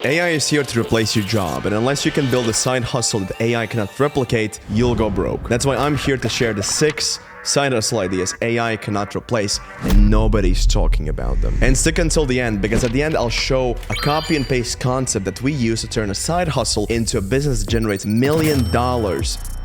AI is here to replace your job, and unless you can build a side hustle that AI cannot replicate, you'll go broke. That's why I'm here to share the 6 side hustle ideas AI cannot replace, and nobody's talking about them. And stick until the end, because at the end I'll show a copy and paste concept that we use to turn a side hustle into a business that generates $1 million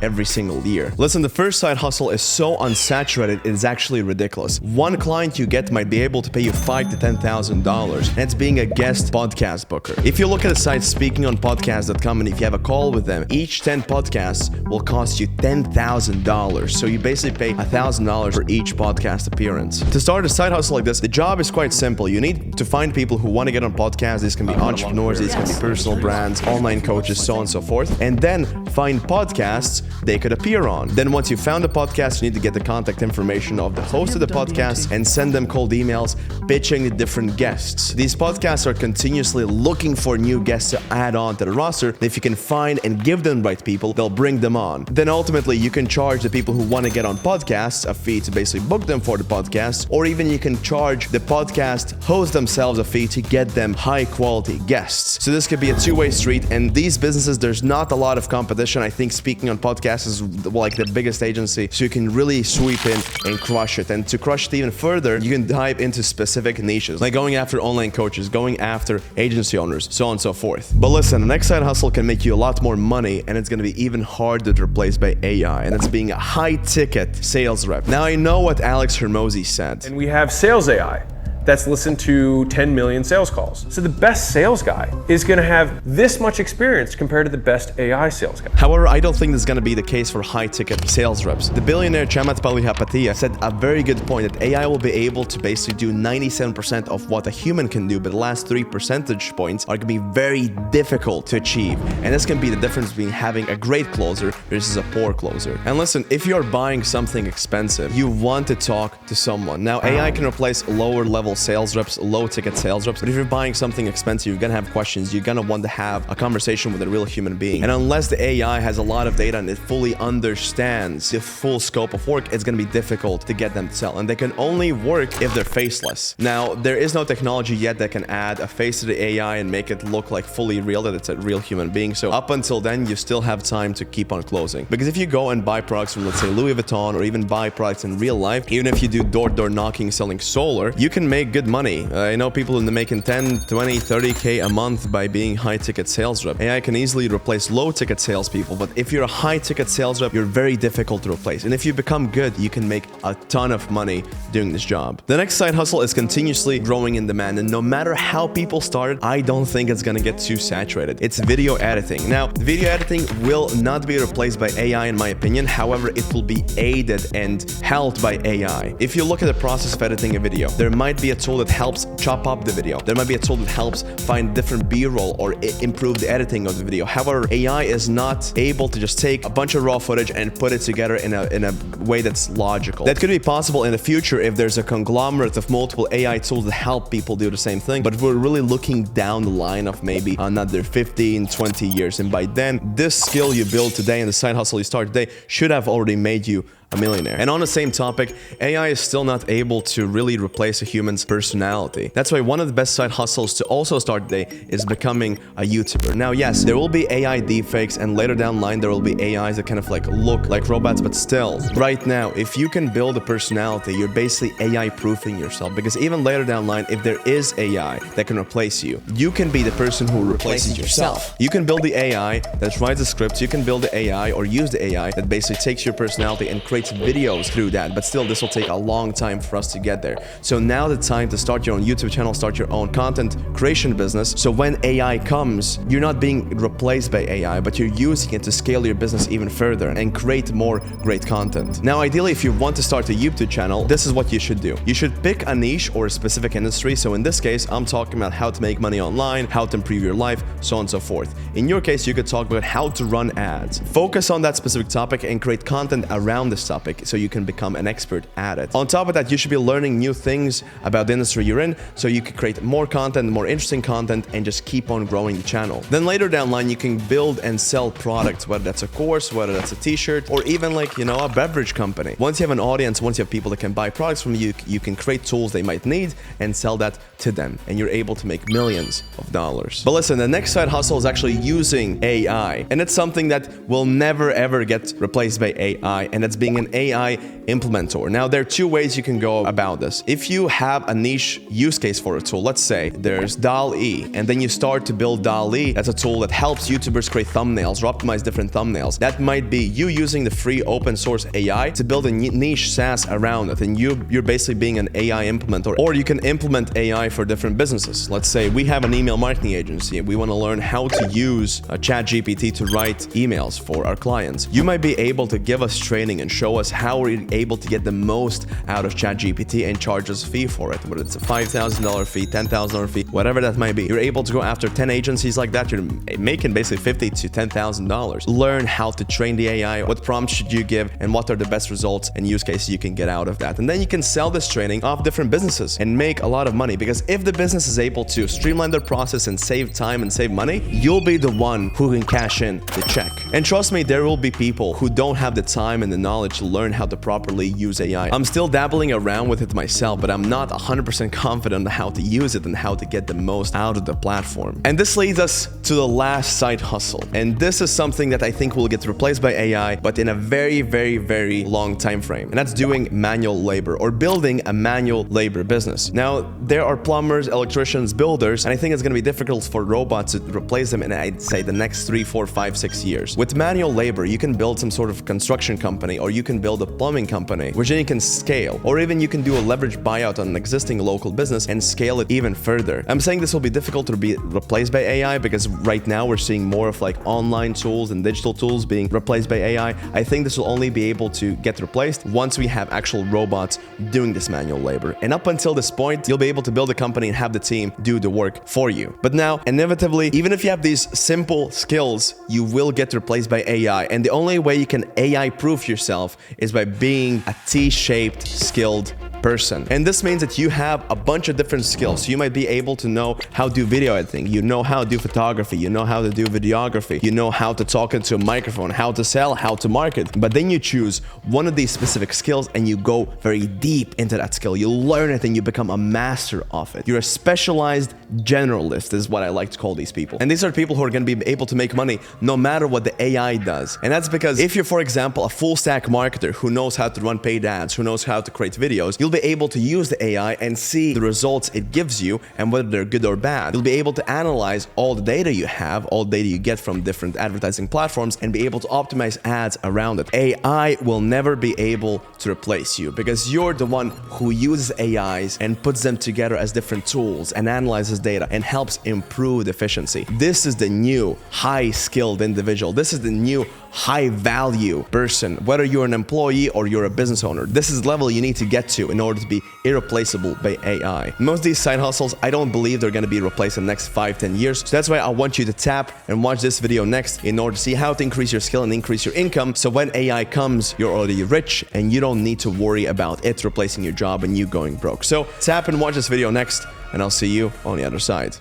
every single year. Listen, the first side hustle is so unsaturated, it is actually ridiculous. One client you get might be able to pay you $5,000 to $10,000, and it's being a guest podcast booker. If you look at the site speakingonpodcast.com, and if you have a call with them, each 10 podcasts will cost you $10,000. So you basically pay $1,000 for each podcast appearance. To start a side hustle like this, the job is quite simple. You need to find people who want to get on podcasts. These can be entrepreneurs, these can be personal brands, online coaches, so on and so forth. And then find podcasts they could appear on. Then once you found the podcast, you need to get the contact information of the host of the podcast and send them cold emails pitching the different guests. These podcasts are continuously looking for new guests to add on to the roster. And if you can find and give them the right people, they'll bring them on. Then ultimately you can charge the people who want to get on podcasts a fee to basically book them for the podcast, or even you can charge the podcast hosts themselves a fee to get them high quality guests. So this could be a two-way street, and these businesses, there's not a lot of competition. I think Speaking on Podcasts is like the biggest agency, so you can really sweep in and crush it. And to crush it even further, you can dive into specific niches, like going after online coaches, going after agency owners, so on and so forth. But listen, the next side hustle can make you a lot more money, and it's going to be even harder to replace by AI, and it's being a high-ticket sales rep. Now, I know what Alex Hermosi said. And we have sales AI that's listened to 10 million sales calls. So the best sales guy is gonna have this much experience compared to the best AI sales guy. However, I don't think this is gonna be the case for high-ticket sales reps. The billionaire Chamath Palihapitiya said a very good point that AI will be able to basically do 97% of what a human can do, but the last 3 percentage points are gonna be very difficult to achieve. And this can be the difference between having a great closer versus a poor closer. And listen, if you're buying something expensive, you want to talk to someone. Now, AI can replace lower level sales reps, low ticket sales reps, but if you're buying something expensive, you're gonna have questions, you're gonna want to have a conversation with a real human being. And unless the AI has a lot of data and it fully understands the full scope of work, it's gonna be difficult to get them to sell. And they can only work if they're faceless. Now, there is no technology yet that can add a face to the AI and make it look like fully real, that it's a real human being. So up until then, you still have time to keep on closing. Because if you go and buy products from, let's say, Louis Vuitton, or even buy products in real life, even if you do door-to-door knocking selling solar, you can make good money. I know people who are making 10, 20, 30K a month by being high-ticket sales rep. AI can easily replace low-ticket salespeople, but if you're a high-ticket sales rep, you're very difficult to replace. And if you become good, you can make a ton of money doing this job. The next side hustle is continuously growing in demand, and no matter how people started, I don't think it's gonna get too saturated. It's video editing. Now, video editing will not be replaced by AI in my opinion. However, it will be aided and helped by AI. If you look at the process of editing a video, there might be a tool that helps chop up the video. There might be a tool that helps find different B-roll or improve the editing of the video. However, AI is not able to just take a bunch of raw footage and put it together in a way that's logical. That could be possible in the future if there's a conglomerate of multiple AI tools that help people do the same thing, but we're really looking down the line of maybe another 15, 20 years, and by then, this skill you build today and the side hustle you start today should have already made you a millionaire. And on the same topic, AI is still not able to really replace a human's personality. That's why one of the best side hustles to also start today is becoming a YouTuber. Now, yes, there will be AI deepfakes, and later down the line, there will be AIs that kind of like look like robots, but still, right now, if you can build a personality, you're basically AI-proofing yourself, because even later down the line, if there is AI that can replace you, you can be the person who replaces yourself. You can build the AI that writes the scripts, you can build the AI or use the AI that basically takes your personality and creates videos through that, but still this will take a long time for us to get there. So now the time to start your own YouTube channel, start your own content creation business, so when AI comes, you're not being replaced by AI, but you're using it to scale your business even further and create more great content. Now, ideally, if you want to start a YouTube channel, this is what you should do. You should pick a niche or a specific industry. So in this case, I'm talking about how to make money online, how to improve your life, so on and so forth. In your case, you could talk about how to run ads. Focus on that specific topic and create content around this this topic so you can become an expert at it. On top of that, you should be learning new things about the industry you're in so you can create more content, more interesting content, and just keep on growing the channel. Then later down the line, you can build and sell products, whether that's a course, whether that's a t-shirt, or even like, you know, a beverage company. Once you have an audience, once you have people that can buy products from you, you can create tools they might need and sell that to them, and you're able to make millions of dollars. But listen, the next side hustle is actually using AI, and it's something that will never ever get replaced by AI, and that's being an AI implementer. Now, there are two ways you can go about this. If you have a niche use case for a tool, let's say there's DALL-E, and then you start to build DALL-E, that's a tool that helps YouTubers create thumbnails or optimize different thumbnails. That might be you using the free open source AI to build a niche SaaS around it, and you're basically being an AI implementer. Or you can implement AI for different businesses. Let's say we have an email marketing agency and we want to learn how to use ChatGPT to write emails for our clients. You might be able to give us training and show us how we're able to get the most out of ChatGPT and charge us a fee for it, whether it's a $5,000 fee, $10,000 fee, whatever that might be. You're able to go after 10 agencies like that. You're making basically $50,000 to $10,000. Learn how to train the AI, what prompts should you give, and what are the best results and use cases you can get out of that. And then you can sell this training off different businesses and make a lot of money, because if the business is able to streamline their process and save time and save money, you'll be the one who can cash in the check. And trust me, there will be people who don't have the time and the knowledge to learn how to properly use AI. I'm still dabbling around with it myself, but I'm not 100% confident on how to use it and how to get the most out of the platform. And this leads us to the last side hustle. And this is something that I think will get replaced by AI, but in a very, very, very long time frame. And that's doing manual labor or building a manual labor business. Now, there are plumbers, electricians, builders, and I think it's going to be difficult for robots to replace them in, I'd say, the next 3, 4, 5, 6 years. With manual labor, you can build some sort of construction company, or you can build a plumbing company, which then you can scale, or even you can do a leverage buyout on an existing local business and scale it even further. I'm saying this will be difficult to be replaced by AI because right now we're seeing more of like online tools and digital tools being replaced by AI. I think this will only be able to get replaced once we have actual robots doing this manual labor. And up until this point, you'll be able to build a company and have the team do the work for you. But now, inevitably, even if you have these simple skills, you will get replaced by AI. And the only way you can AI-proof yourself is by being a T-shaped, skilled person. And this means that you have a bunch of different skills. You might be able to know how to do video editing, you know how to do photography, you know how to do videography, you know how to talk into a microphone, how to sell, how to market. But then you choose one of these specific skills and you go very deep into that skill. You learn it and you become a master of it. You're a specialized generalist, is what I like to call these people. And these are people who are going to be able to make money no matter what the AI does. And that's because if you're, for example, a full stack marketer who knows how to run paid ads, who knows how to create videos, you'll be able to use the AI and see the results it gives you and whether they're good or bad. You'll be able to analyze all the data you have, all the data you get from different advertising platforms, and be able to optimize ads around it. AI will never be able to replace you because you're the one who uses AIs and puts them together as different tools and analyzes data and helps improve efficiency. This is the new high-skilled individual. This is the new high-value person, whether you're an employee or you're a business owner. This is the level you need to get to in order to be irreplaceable by AI. Most of these side hustles, I don't believe they're going to be replaced in the next 5-10 years. So that's why I want you to tap and watch this video next in order to see how to increase your skill and increase your income. So when AI comes, you're already rich and you don't need to worry about it replacing your job and you going broke. So tap and watch this video next, and I'll see you on the other side.